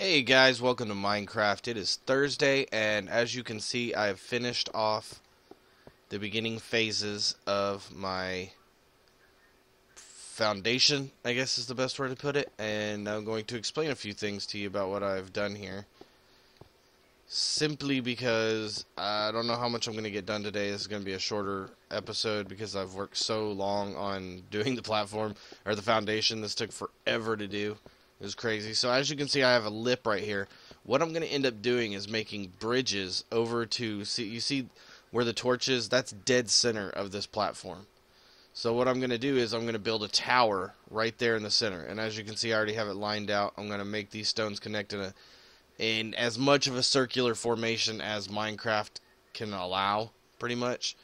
Hey guys, welcome to Minecraft. It is Thursday, and as you can see, I have finished off the beginning phases of my foundation, I guess is the best way to put it, and I'm going to explain a few things to you about what I've done here. Simply because I don't know how much I'm going to get done today. This is going to be a shorter episode because I've worked so long on doing the platform, or the foundation. This took forever to do. It was crazy. So as you can see, I have a lip right here. What I'm going to end up doing is making bridges over to, you see where the torch is? That's dead center of this platform. So what I'm going to do is I'm going to build a tower right there in the center. And as you can see, I already have it lined out. I'm going to make these stones connect in as much of a circular formation as Minecraft can allow, pretty much.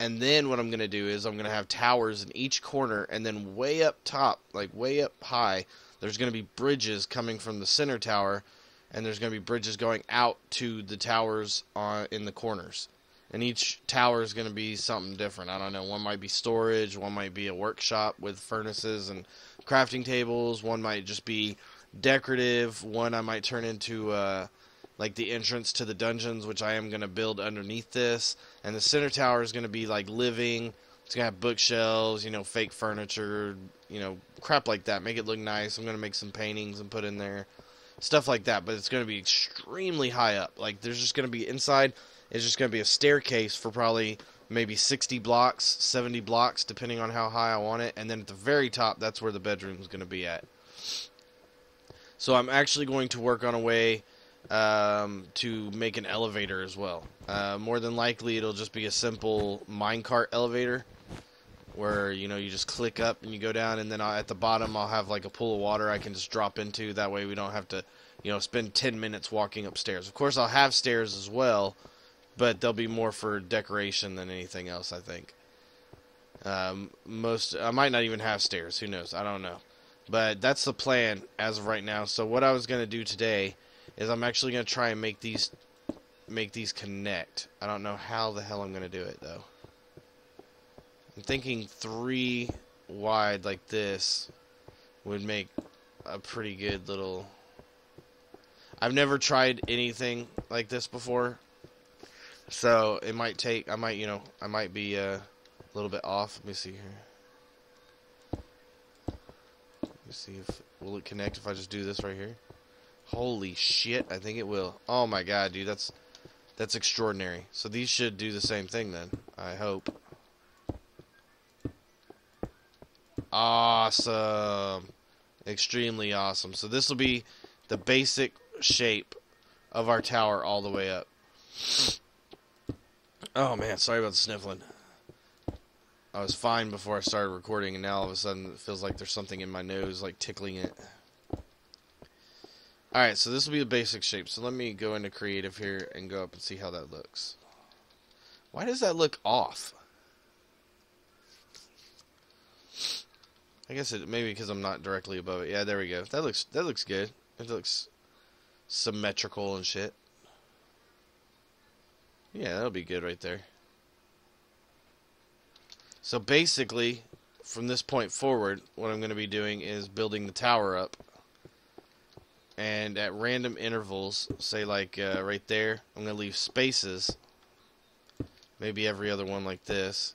And then what I'm going to do is I'm going to have towers in each corner, and then way up top, like way up high, there's going to be bridges coming from the center tower, and there's going to be bridges going out to the towers in the corners. And each tower is going to be something different. I don't know, one might be storage, one might be a workshop with furnaces and crafting tables, one might just be decorative, one I might turn into like the entrance to the dungeons, which I am going to build underneath this. And the center tower is going to be like living. It's going to have bookshelves, fake furniture, crap like that. Make it look nice. I'm going to make some paintings and put in there. Stuff like that. But it's going to be extremely high up. Like, there's just going to be inside, it's just going to be a staircase for probably maybe 60 blocks, 70 blocks, depending on how high I want it. And then at the very top, that's where the bedroom is going to be at. So I'm actually going to work on a way to make an elevator as well. More than likely, it'll just be a simple minecart elevator where, you just click up and you go down, and then at the bottom I'll have like a pool of water I can just drop into. That way we don't have to, spend 10 minutes walking upstairs. Of course, I'll have stairs as well, but they'll be more for decoration than anything else, I think. I might not even have stairs. Who knows? I don't know. But that's the plan as of right now. So what I was going to do today is I'm actually going to try and make these connect. I don't know how the hell I'm going to do it, though. I'm thinking 3 wide like this would make a pretty good little... I've never tried anything like this before, so it might take... I might be a little bit off. Let me see here. Let me see if... Will it connect if I just do this right here? Holy shit, I think it will. Oh my god, dude, that's extraordinary. So these should do the same thing then, I hope. Awesome. Extremely awesome. So this will be the basic shape of our tower all the way up. Oh man, sorry about the sniffling. I was fine before I started recording, and now all of a sudden it feels like there's something in my nose, like tickling it. Alright, so this will be the basic shape. So let me go into creative here and go up and see how that looks. Why does that look off? I guess it maybe because I'm not directly above it. Yeah, there we go. That looks good. It looks symmetrical and shit. Yeah, that'll be good right there. So basically, from this point forward, what I'm going to be doing is building the tower up. And at random intervals, say like right there, I'm going to leave spaces. Maybe every other one like this.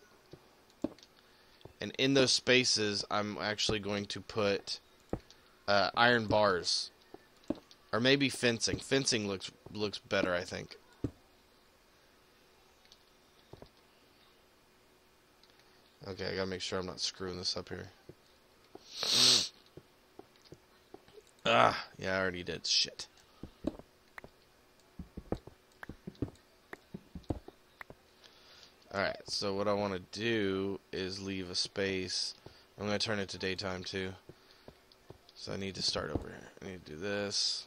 And in those spaces, I'm actually going to put iron bars. Or maybe fencing. Fencing looks better, I think. Okay, I gotta make sure I'm not screwing this up here. Ah, yeah, I already did. Shit. Alright, so what I want to do is leave a space. I'm going to turn it to daytime too. So I need to start over here. I need to do this.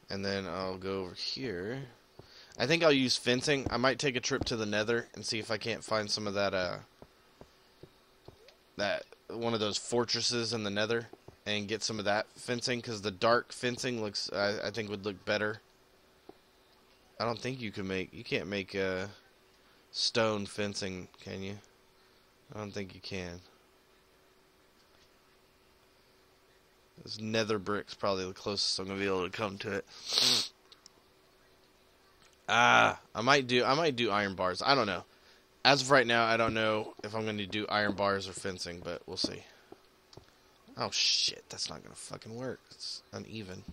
And then I'll go over here. I think I'll use fencing. I might take a trip to the Nether and see if I can't find some of that one of those fortresses in the Nether and get some of that fencing, because the dark fencing looks, I think would look better. I don't think you can't make stone fencing, can you? I don't think you can. This nether brick's probably the closest I'm gonna be able to come to it. I might do iron bars. I don't know. As of right now, I don't know if I'm gonna do iron bars or fencing, but we'll see. Oh shit, that's not gonna fucking work. It's uneven.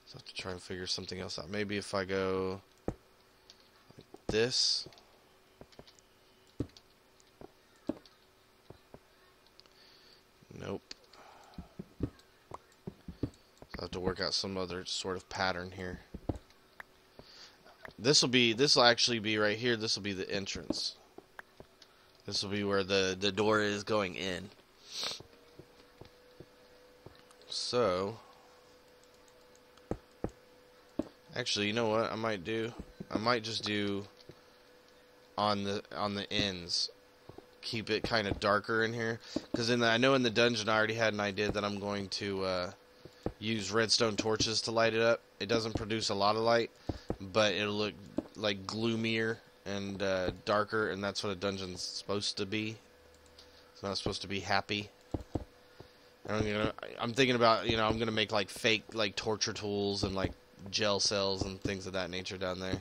So I have to try and figure something else out. Maybe if I go like this. Nope. I'll have to work out some other sort of pattern here. This will actually be right here. This will be the entrance. This will be where the door is going in. So, actually, you know what I might do? I might just do on the ends. Keep it kind of darker in here, because I know in the dungeon I already had an idea that I'm going to use redstone torches to light it up. It doesn't produce a lot of light, but it'll look like gloomier and darker, and that's what a dungeon's supposed to be. It's not supposed to be happy. And I'm thinking about, I'm gonna make like fake like torture tools and like gel cells and things of that nature down there.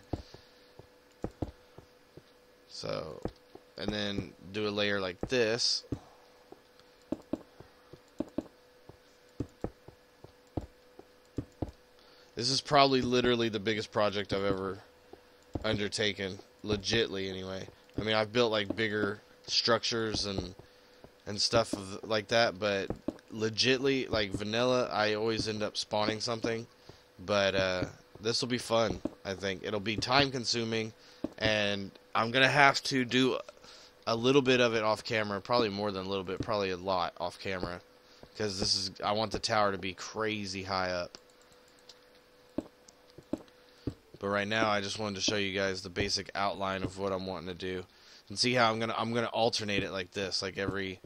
So, and then do a layer like this. This is probably literally the biggest project I've ever undertaken, legitly anyway. I mean, I've built like bigger structures and stuff like that, but legitly, like vanilla, I always end up spawning something. But this will be fun, I think. It'll be time consuming, and I'm gonna have to do a little bit of it off camera, probably more than a little bit, probably a lot off camera, because I want the tower to be crazy high up. But right now, I just wanted to show you guys the basic outline of what I'm wanting to do, and see how I'm gonna alternate it like this. Like every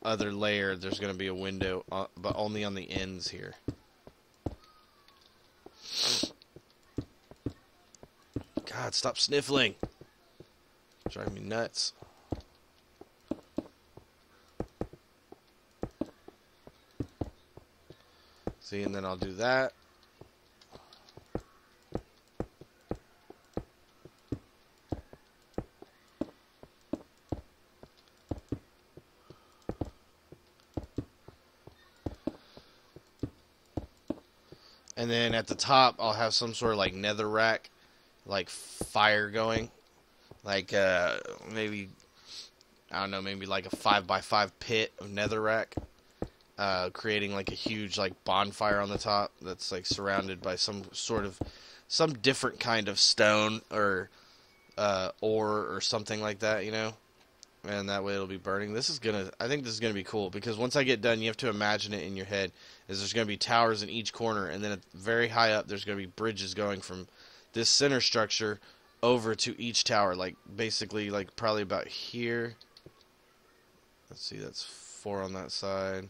other layer, there's gonna be a window, but only on the ends here. God, stop sniffling! Driving me nuts. See, and then I'll do that. And then at the top, I'll have some sort of like nether rack, like fire going. Like, maybe, I don't know, maybe like a 5x5 pit of nether rack. Creating like a huge like bonfire on the top that's like surrounded by some different kind of stone or ore or something like that, and that way it'll be burning. I think this is gonna be cool, because once I get done, you have to imagine it in your head, there's gonna be towers in each corner, and then very high up there's gonna be bridges going from this center structure over to each tower, like basically like probably about here. Let's see, that's 4 on that side.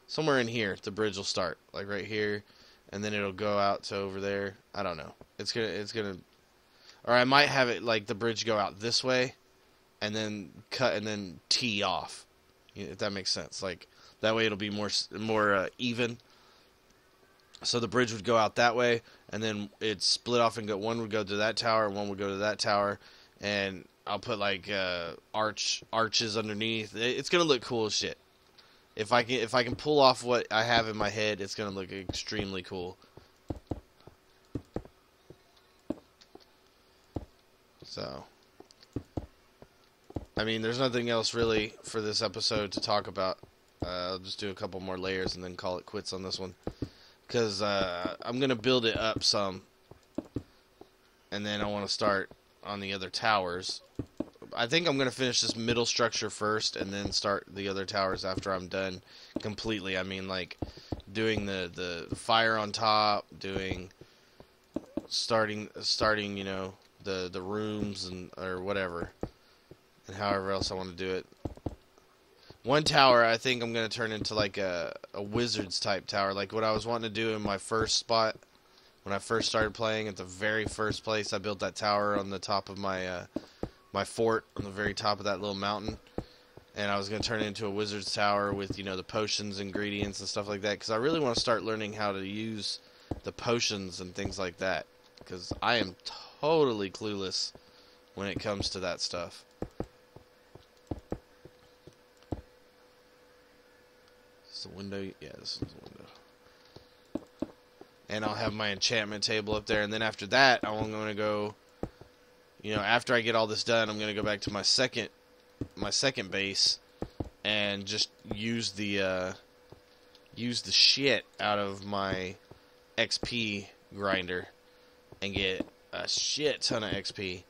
Somewhere in here, the bridge will start, like right here, and then it'll go out to over there. I don't know. It's gonna, or I might have it like the bridge go out this way, and then cut and then tee off, if that makes sense. Like that way, it'll be more even. So the bridge would go out that way, and then it's split off and one would go to that tower, and one would go to that tower, and I'll put like arches underneath. It's gonna look cool as shit. If I can pull off what I have in my head, it's gonna look extremely cool. So, I mean, there's nothing else really for this episode to talk about. I'll just do a couple more layers and then call it quits on this one, because I'm gonna build it up some, and then I want to start on the other towers. I think I'm going to finish this middle structure first and then start the other towers after I'm done completely. I mean, like, doing the fire on top, starting, the rooms or whatever, and however else I want to do it. One tower I think I'm going to turn into like a wizard's type tower, like what I was wanting to do in my first spot when I first started playing. At the very first place, I built that tower on the top of my my fort on the very top of that little mountain. And I was going to turn it into a wizard's tower with, you know, the potions, ingredients, and stuff like that. Because I really want to start learning how to use the potions and things like that. Because I am totally clueless when it comes to that stuff. Is the window? Yeah, this is the window. And I'll have my enchantment table up there. And then after that, I'm going to go, you know, after I get all this done, I'm going to go back to my second base and just use the shit out of my XP grinder and get a shit ton of XP.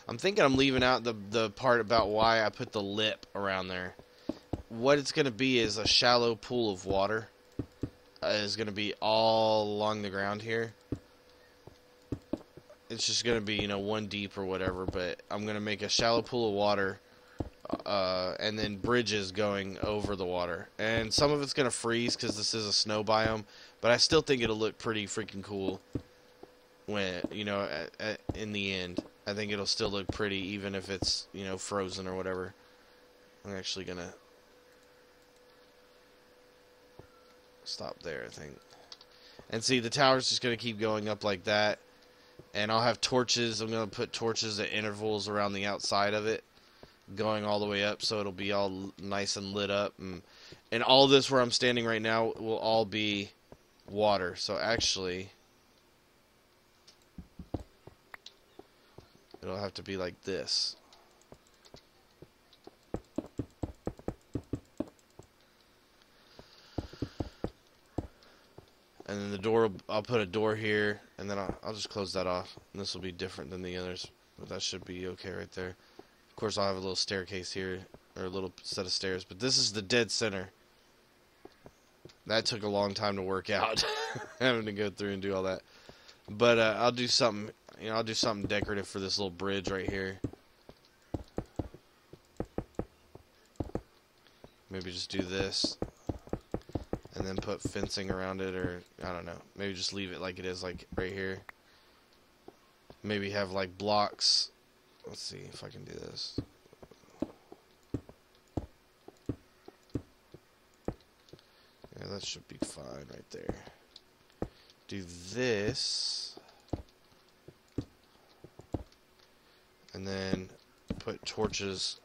I'm thinking I'm leaving out the part about why I put the lip around there. What it's going to be is a shallow pool of water. Is going to be all along the ground here. It's just going to be, you know, 1 deep or whatever, but I'm going to make a shallow pool of water, and then bridges going over the water. And some of it's going to freeze because this is a snow biome, but I still think it'll look pretty freaking cool when, you know, in the end. I think it'll still look pretty even if it's, you know, frozen or whatever. I'm actually going to stop there, I think. And see, the tower's just going to keep going up like that. And I'll have torches. I'm going to put torches at intervals around the outside of it, going all the way up, so it'll be all nice and lit up. And all this where I'm standing right now will all be water. So actually, it'll have to be like this. And then the door, I'll put a door here, and then I'll just close that off. And this will be different than the others, but that should be okay right there. Of course, I'll have a little staircase here, or a little set of stairs, but this is the dead center. That took a long time to work out, having to go through and do all that. But I'll do something, you know, I'll do something decorative for this little bridge right here. Maybe just do this. And then put fencing around it, or I don't know. Maybe just leave it like it is, like right here. Maybe have like blocks. Let's see if I can do this. Yeah, that should be fine right there. Do this. And then put torches.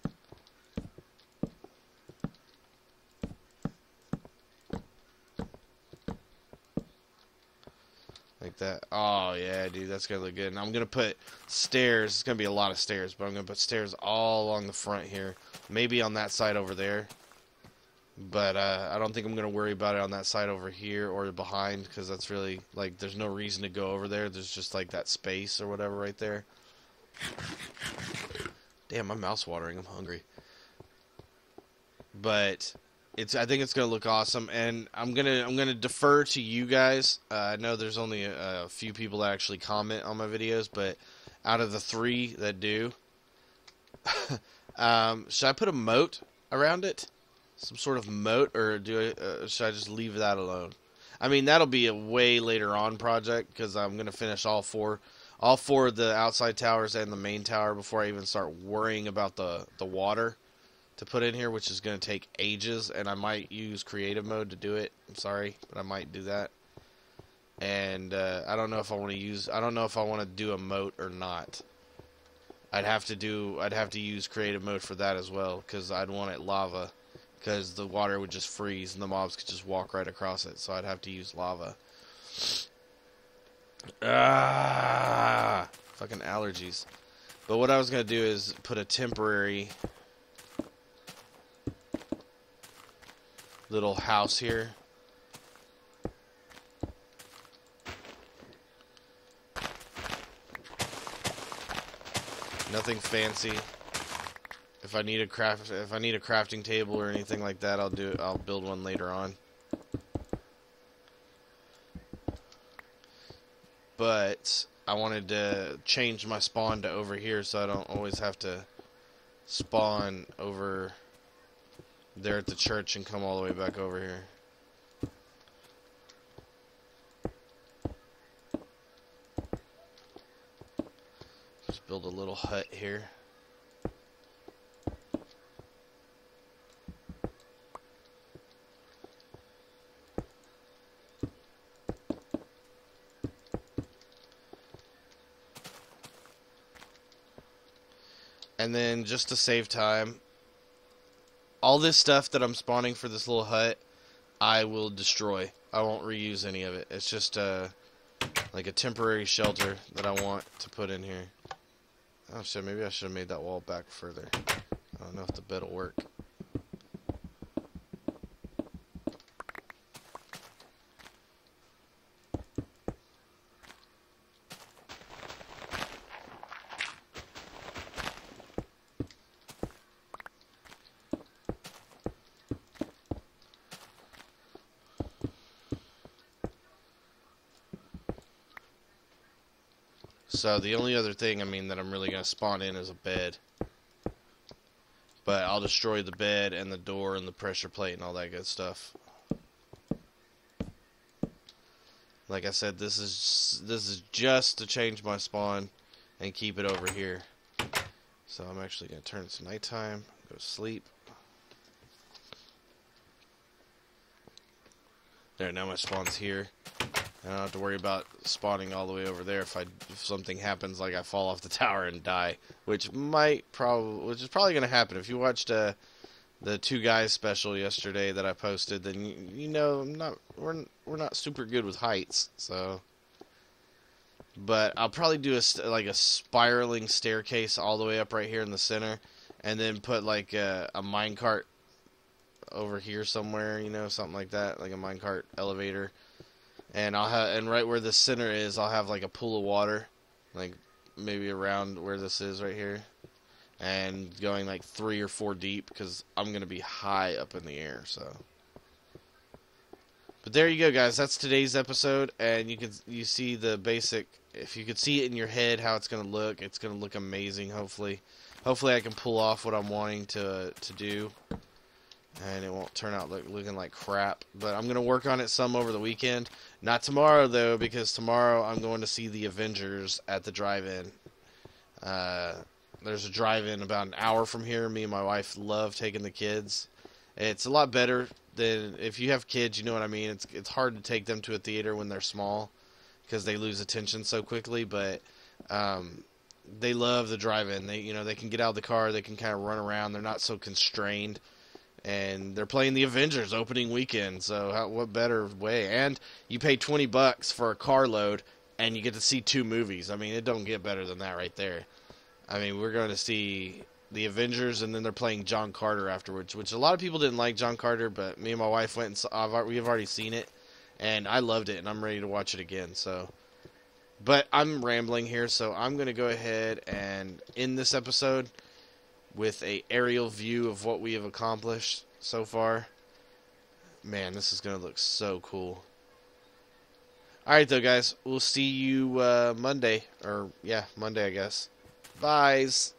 Like that. Oh, yeah, dude, that's going to look good. And I'm going to put stairs. It's going to be a lot of stairs, but I'm going to put stairs all along the front here. Maybe on that side over there. But I don't think I'm going to worry about it on that side over here or behind, because that's really, like, there's no reason to go over there. There's just, like, that space or whatever right there. Damn, my mouth's watering. I'm hungry. But I think it's gonna look awesome, and I'm gonna defer to you guys. I know there's only a few people that actually comment on my videos, but out of the 3 that do, should I put a moat around it? Some sort of moat, or should I just leave that alone? I mean, that'll be a way later on project, because I'm gonna finish all four of the outside towers and the main tower before I even start worrying about the water to put in here, which is going to take ages, and I might use creative mode to do it. I'm sorry, but I might do that. And I don't know if I want to do a moat or not. I'd have to use creative mode for that as well, because I'd want it lava, because the water would just freeze and the mobs could just walk right across it. So I'd have to use lava. Fucking allergies. But what I was going to do is put a temporary little house here. Nothing fancy. If I need a crafting table or anything like that, I'll build one later on. But I wanted to change my spawn to over here, so I don't always have to spawn over there at the church and come all the way back over here. build a little hut here. And then just to save time, all this stuff that I'm spawning for this little hut, I will destroy. I won't reuse any of it. It's just like a temporary shelter that I want to put in here. Oh shit, maybe I should have made that wall back further. I don't know if the bed will work. So the only other thing, I mean, that I'm really going to spawn in is a bed. But I'll destroy the bed and the door and the pressure plate and all that good stuff. Like I said, this is just to change my spawn and keep it over here. So I'm actually going to turn it to nighttime, go to sleep. There, now my spawn's here. I don't have to worry about spawning all the way over there if something happens, like I fall off the tower and die, which is probably going to happen. If you watched the Two Guys special yesterday that I posted, then you know we're not super good with heights, so. But I'll probably do like a spiraling staircase all the way up right here in the center, and then put like a minecart over here somewhere, you know, something like that, like a minecart elevator. And right where the center is, I'll have like a pool of water, like maybe around where this is right here, and going like 3 or 4 deep, because I'm gonna be high up in the air. So, but there you go, guys. That's today's episode, and you see the basic. If you could see it in your head how it's gonna look amazing. Hopefully I can pull off what I'm wanting to do. And it won't turn out looking like crap. But I'm going to work on it some over the weekend. Not tomorrow, though, because tomorrow I'm going to see the Avengers at the drive-in. There's a drive-in about an hour from here. Me and my wife love taking the kids. It's a lot better than if you have kids, you know what I mean. It's hard to take them to a theater when they're small because they lose attention so quickly. But they love the drive-in. They can get out of the car. They can kind of run around. They're not so constrained. And they're playing the Avengers opening weekend, so what better way? And you pay $20 for a carload, and you get to see 2 movies. I mean, it don't get better than that right there. I mean, we're going to see the Avengers, and then they're playing John Carter afterwards, which a lot of people didn't like John Carter, but me and my wife went and saw. We've already seen it, and I loved it, and I'm ready to watch it again. So, but I'm rambling here, so I'm going to go ahead and end this episode with a aerial view of what we have accomplished so far. Man, this is going to look so cool. Alright though, guys. We'll see you Monday. Or, yeah, Monday, I guess. Byes.